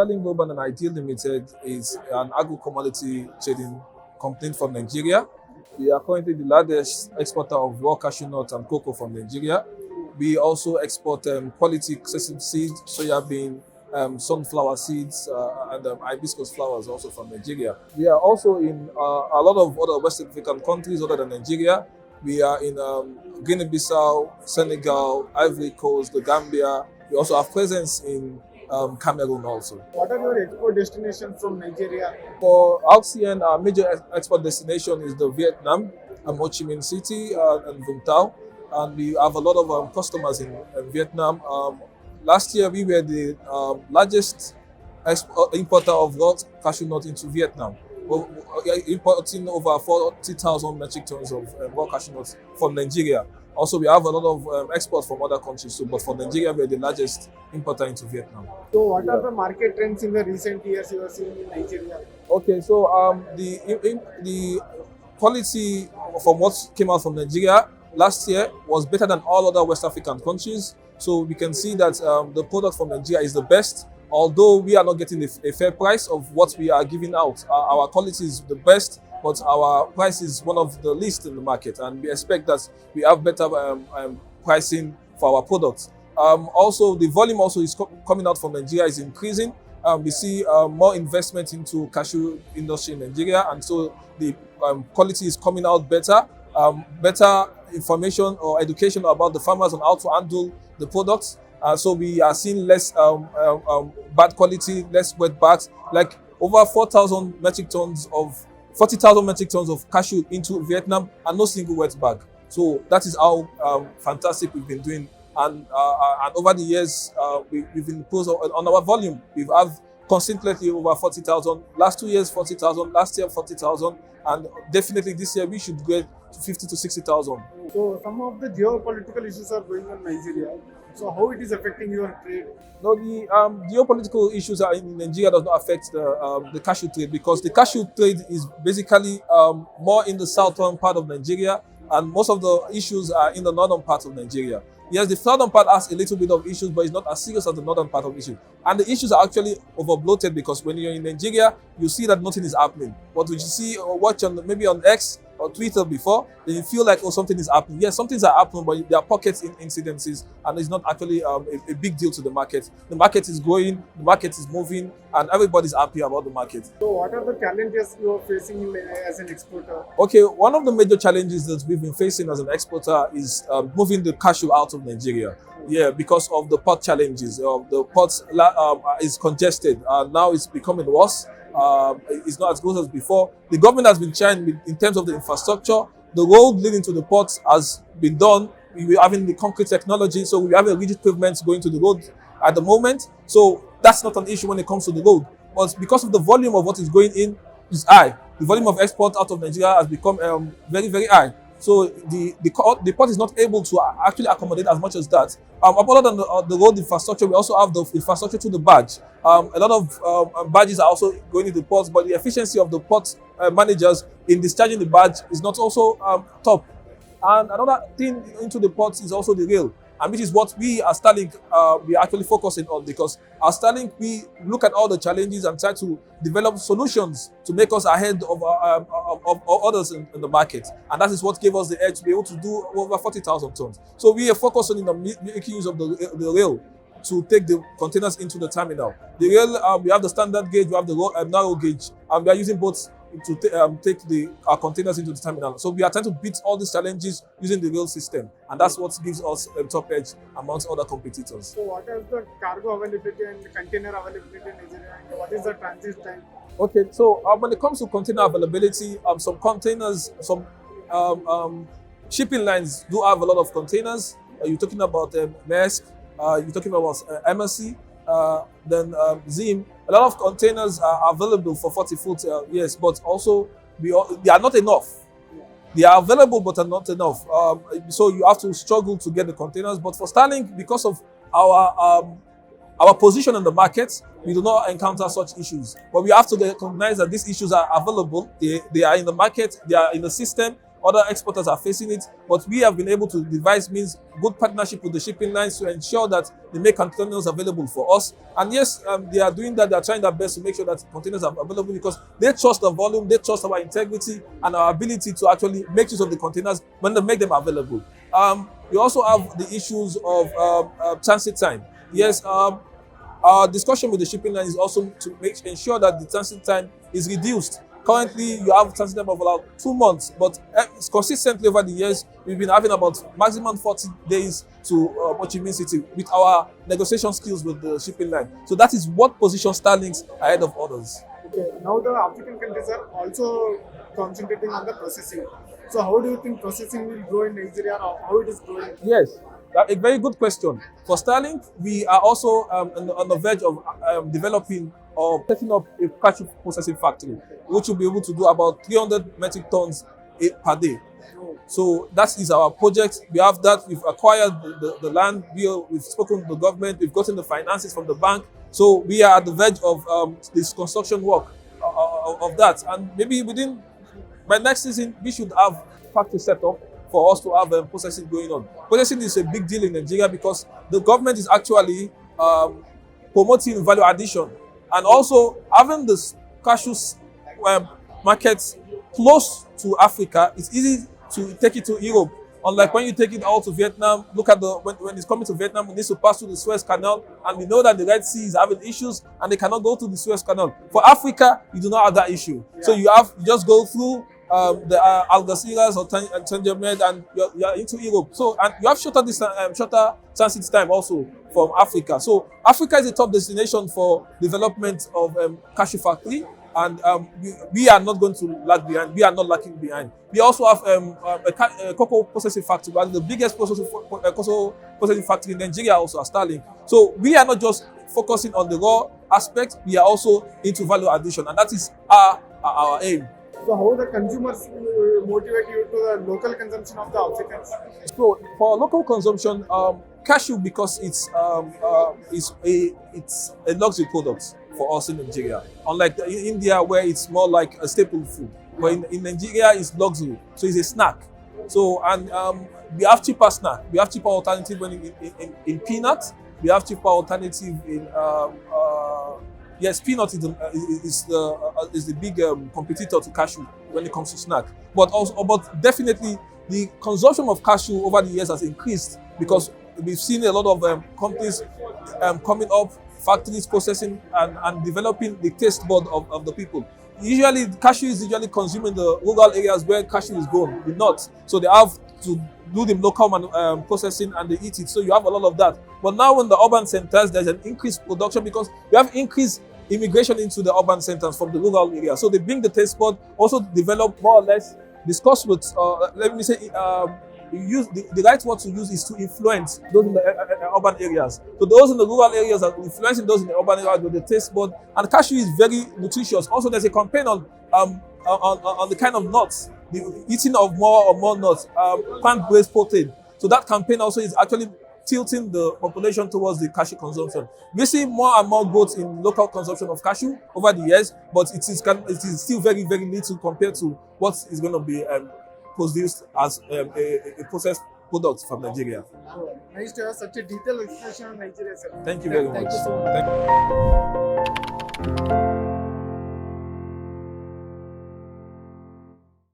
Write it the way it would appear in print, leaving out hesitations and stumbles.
Starlink Global and Ideal Limited is an agro-commodity trading company from Nigeria. We are currently the largest exporter of raw cashew nuts and cocoa from Nigeria. We also export quality sesame seeds, soya bean, sunflower seeds, and hibiscus flowers also from Nigeria. We are also in a lot of other West African countries other than Nigeria. We are in Guinea-Bissau, Senegal, Ivory Coast, the Gambia. We also have presence in Cameroon also. What are your export destinations from Nigeria? For RCN, our major export destination is the Vietnam, Ho Chi Minh City and Vung Tau. And we have a lot of customers in Vietnam. Last year, we were the largest importer of raw cashew nut into Vietnam. We are importing over 40,000 metric tons of raw cashew nuts from Nigeria. Also, we have a lot of exports from other countries too, but for Nigeria, we are the largest importer into Vietnam. So, what are the market trends in the recent years you are seeing in Nigeria? Okay, so the quality from what came out from Nigeria last year was better than all other West African countries. So we can see that the product from Nigeria is the best, although we are not getting a fair price of what we are giving out. Our quality is the best, but our price is one of the least in the market, and we expect that we have better pricing for our products. Also, the volume also is coming out from Nigeria is increasing. We see more investment into cashew industry in Nigeria, and so the quality is coming out better. Better information or education about the farmers on how to handle the products. So we are seeing less bad quality, less wet bags, like over 40,000 metric tons of cashew into Vietnam and no single wet bag. So that is how fantastic we've been doing. And over the years, we've improved on our volume. We've have consistently over 40,000. Last 2 years, 40,000. Last year, 40,000. And definitely this year, we should get to 50 to 60,000. So some of the geopolitical issues are going on in Nigeria. So how it is affecting your trade? No, the geopolitical issues are in Nigeria does not affect the cashew trade, because the cashew trade is basically more in the southern part of Nigeria, and most of the issues are in the northern part of Nigeria. Yes, the southern part has a little bit of issues, but it's not as serious as the northern part of issues. And the issues are actually overbloated, because when you're in Nigeria, you see that nothing is happening. But when you see or watch maybe on X or Twitter before, then you feel like, oh, something is happening. Yes, some things are happening, but there are pockets in incidences, and it's not actually a big deal to the market. The market is growing, the market is moving, and everybody's happy about the market. So what are the challenges you are facing as an exporter? Okay, one of the major challenges that we've been facing as an exporter is moving the cashew out of Nigeria. Yeah, because of the port challenges. The port is congested. Now it's becoming worse. It's not as good as before. The government has been trying in terms of the infrastructure. The road leading to the port has been done. We're having the concrete technology, so we have a rigid pavement going to the road at the moment. So that's not an issue when it comes to the road. But because of the volume of what is going in is high, the volume of export out of Nigeria has become very, very high. So the port is not able to actually accommodate as much as that. Other than the road infrastructure, we also have the infrastructure to the barge. A lot of barges are also going into the ports, but the efficiency of the port managers in discharging the barge is not also top. And another thing into the ports is also the rail, and which is what we as Starlink we are actually focusing on, because as Starlink we look at all the challenges and try to develop solutions to make us ahead of others in the market, and that is what gave us the edge to be able to do over 40,000 tons. So we are focusing on making use of the rail to take the containers into the terminal. The rail, we have the standard gauge, we have the narrow gauge, and we are using both to take our containers into the terminal. So we are trying to beat all these challenges using the rail system, and that's what gives us a top edge amongst other competitors. So what is the cargo availability and container availability in Nigeria, and what is the transit time? Okay, so when it comes to container availability, some containers, some shipping lines do have a lot of containers. You're talking about Maersk, you're talking about MSC, then Siem. A lot of containers are available for 40 foot, yes, but also they are not enough. They are available, but are not enough. So you have to struggle to get the containers. But for Starlink, because of our position in the market, we do not encounter such issues. But we have to recognize that these issues are available. They are in the market. They are in the system. other exporters are facing it, but we have been able to devise means, good partnership with the shipping lines to ensure that they make containers available for us. And yes, they are doing that. They are trying their best to make sure that containers are available because they trust the volume, they trust our integrity and our ability to actually make use of the containers when they make them available. We also have the issues of transit time. Yes, our discussion with the shipping line is also to ensure that the transit time is reduced. Currently, you have a transit time of about 2 months, but it's consistently over the years, we've been having about maximum 40 days to Ho Chi Minh City with our negotiation skills with the shipping line. So that is what positions Starlinks ahead of others. Okay. Now the African countries are also concentrating on the processing. So how do you think processing will grow in Nigeria, or how it is growing? Yes, a very good question. For Starlink, we are also on the verge of developing or setting up a cashew processing factory, which will be able to do about 300 metric tons per day. So that is our project. We have that. We've acquired the land. We've spoken to the government. We've gotten the finances from the bank. So we are at the verge of this construction work of that. And maybe by next season, we should have factory set up for us to have processing going on. Processing is a big deal in Nigeria because the government is actually promoting value addition. And also having the cashew markets close to Africa, it's easy to take it to Europe. Unlike when you take it out to Vietnam, look at when it's coming to Vietnam, it needs to pass through the Suez Canal, and we know that the Red Sea is having issues and they cannot go to the Suez Canal. For Africa, you do not have that issue. Yeah. So you just go through the Algeciras or Tangier and you're into Europe. So, and you have shorter transit time also from Africa. So Africa is a top destination for development of cashew factory. And we are not going to lag behind. We are not lacking behind. We also have a cocoa processing factory, one of the biggest cocoa processing factory in Nigeria, also at Starlink. So we are not just focusing on the raw aspect, we are also into value addition, and that is our aim. So how the consumers motivate you to the local consumption of the Africans? So for local consumption, cashew, because it's a luxury product for us in Nigeria. Unlike in India, where it's more like a staple food, but in Nigeria it's luxury, so it's a snack. So and we have cheaper snack. We have cheaper alternative in peanut. We have cheaper alternative in yes, peanut is the big competitor to cashew when it comes to snack. But definitely the consumption of cashew over the years has increased because we've seen a lot of companies coming up, factories processing and developing the taste bud of the people. Usually, cashew is usually consumed in the rural areas where cashew is grown, the nuts. So they have to do the local processing and they eat it. So you have a lot of that. But now in the urban centers, there's an increased production because you have increased immigration into the urban centers from the rural areas. So they bring the taste bud, also develop more or less, discuss with, let me say, use the right word to use is to influence those in the urban areas. So those in the rural areas are influencing those in the urban areas with the taste bud. And cashew is very nutritious. Also, there's a campaign on the kind of nuts, the eating of more nuts, plant-based protein. So that campaign also is actually tilting the population towards the cashew consumption. We see more and more growth in local consumption of cashew over the years, but it is still very, very little compared to what is going to be produced as a processed product from Nigeria. Oh, nice to have such a detailed explanation on Nigeria, sir. Thank you very much. Thank you so much. Thank you.